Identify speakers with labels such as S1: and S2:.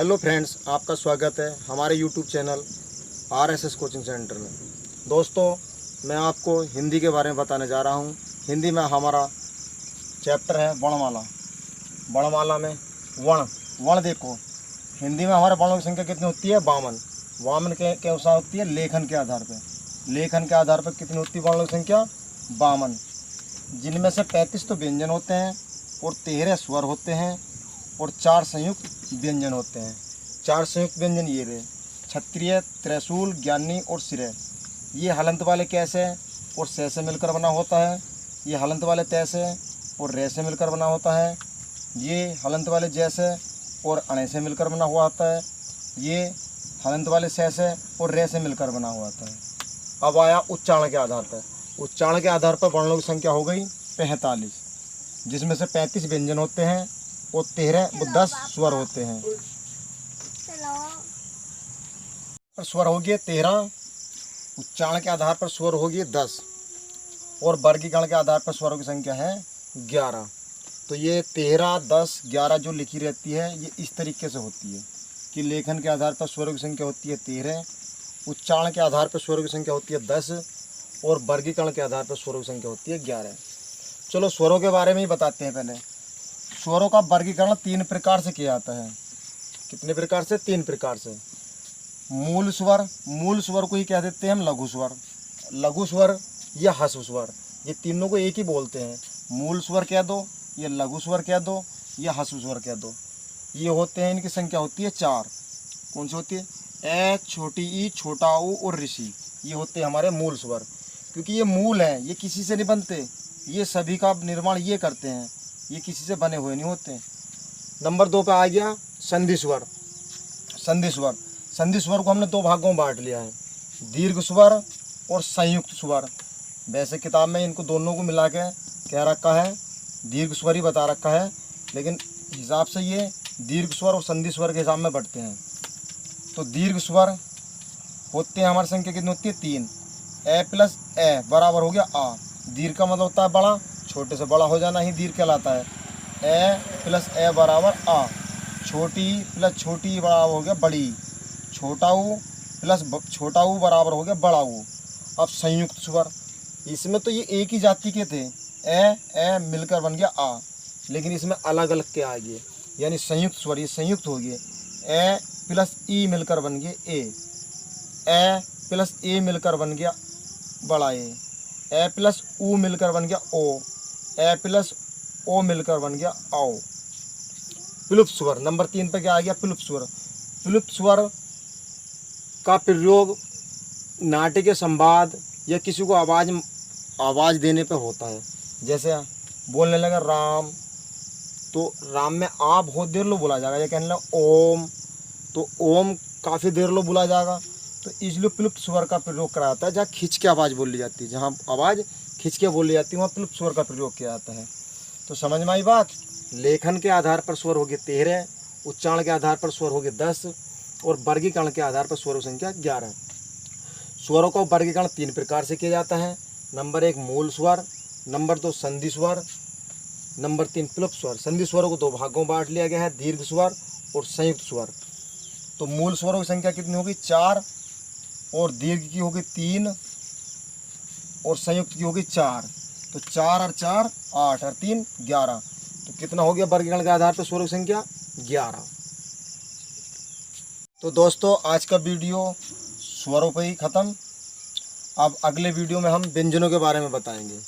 S1: Hello friends, आपका स्वागत है हमारे YouTube channel RSS coaching centre में। दोस्तों, मैं आपको हिंदी के बारे में बताने जा रहा हूँ। हिंदी में हमारा चैप्टर है वर्णमाला। वर्णमाला में वर्ण देखो, हिंदी में हमारे वर्णों की संख्या कितनी होती है? 52। 52 के अनुसार होती है लेखन के आधार पर। लेखन के आधार पर कितनी होती है वर्णों की संख्या? 52, जिनमें से 35 तो व्यंजन होते हैं और 13 स्वर होते हैं और 4 संयुक्त व्यंजन होते हैं। 4 संयुक्त व्यंजन ये रहे: क्षत्रिय, त्रिशूल, ज्ञानी और श्रेय। ये हलंत वाले कैसे और से मिलकर बना होता है। ये हलंत वाले तैसे और रे से मिलकर बना होता है। ये हलंत वाले जैसे और अणे से मिलकर बना हुआ होता है। ये हलंत वाले से और रे से मिलकर बना हुआ होता है। अब आया उच्चारण के आधार पर। उच्चारण के आधार पर वर्णों की संख्या हो गई 45, जिसमें से 35 व्यंजन होते हैं और 10 स्वर होते हैं। स्वर हो गए 13, उच्चारण के आधार पर स्वर हो गए 10 और वर्गीकरण के आधार पर स्वरों की संख्या है 11। तो ये 13, 10, 11 जो लिखी रहती है ये इस तरीके से होती है कि लेखन के आधार पर स्वरों की संख्या होती है 13, उच्चारण के आधार पर स्वरों की संख्या होती है 10 और वर्गीकरण के आधार पर स्वरों की संख्या होती है 11। चलो स्वरों के बारे में ही बताते हैं। पहले स्वरों का वर्गीकरण 3 प्रकार से किया जाता है। कितने प्रकार से? 3 प्रकार से। मूल स्वर को ही कह देते हैं हम लघु स्वर, लघु स्वर या ह्रस्व स्वर। ये तीनों को एक ही बोलते हैं। मूल स्वर कह दो, ये लघु स्वर कह दो, या ह्रस्व स्वर कह दो। ये होते हैं, इनकी संख्या होती है 4। कौन सी होती है? ए, छोटी ई, छोटा ऊ और ऋषि। ये होते हैं हमारे मूल स्वर, क्योंकि ये मूल हैं, ये किसी से नहीं बनते। ये सभी का निर्माण ये करते हैं, ये किसी से बने हुए नहीं होते। नंबर 2 पे आ गया संधि स्वर। संधि स्वर को हमने 2 भागों में बांट लिया है, दीर्घ स्वर और संयुक्त स्वर। वैसे किताब में इनको दोनों को मिला के कह रखा है, दीर्घ स्वर ही बता रखा है, लेकिन हिसाब से ये दीर्घ स्वर और संधि स्वर के हिसाब में बढ़ते हैं। तो दीर्घ स्वर होते हैं, हमारी संख्या कितनी होती है? 3। ए प्लस ए बराबर हो गया आ। दीर्घ का मतलब होता है बड़ा, छोटे से बड़ा हो जाना ही दीर्घ कहलाता है। ए प्लस ए बराबर आ। छोटी प्लस छोटी बराबर हो गया बड़ी। छोटा ऊ प्लस छोटा ऊ बराबर हो गया बड़ा ऊ। अब संयुक्त स्वर, इसमें तो ये एक ही जाति के थे, ए मिलकर बन गया आ, लेकिन इसमें अलग अलग के आ गए, यानी संयुक्त स्वर ये संयुक्त हो गए। ए प्लस ई मिलकर बन गए ए प्लस ए मिलकर बन गया बड़ा ए प्लस ऊ मिलकर बन गया ओ, ए प्लस ओ मिलकर बन गया आओ। विलुप्त स्वर नंबर 3 पे क्या आ गया? विलुप्त स्वर। विलुप्त स्वर का प्रयोग नाट्य, संवाद या किसी को आवाज़ देने पे होता है। जैसे बोलने लगा राम, तो राम में आ बहुत देर लो बोला जाएगा। या कहने लगा ओम, तो ओम काफ़ी देर लो बोला जाएगा। तो इसलिए विलुप्त स्वर का प्रयोग करा जाता है जहाँ खींच के आवाज़ बोली जाती है, जहाँ आवाज़ खींच के बोली जाती है वहाँ विलुप्त स्वर का प्रयोग किया जाता है। तो समझ में आई बात? लेखन के आधार पर स्वर हो गए 13, उच्चारण के आधार पर स्वर हो गए 10 और वर्गीकरण के आधार पर स्वरों संख्या 11। स्वरों का वर्गीकरण 3 प्रकार से किया जाता है। नंबर 1 मूल स्वर, नंबर 2 संधि स्वर, नंबर 3 विलुप्त स्वर। संधि स्वरों को 2 भागों में बांट लिया गया है, दीर्घ स्वर और संयुक्त स्वर। तो मूल स्वरों की संख्या कितनी होगी? 4 और दीर्घ की होगी 3 और संयुक्त की होगी 4। तो 4 और 4 8 और 3 11। तो कितना हो गया वर्गीकरण के आधार पर स्वरों की संख्या? 11। तो दोस्तों, आज का वीडियो स्वरों पर ही ख़त्म। अब अगले वीडियो में हम व्यंजनों के बारे में बताएंगे।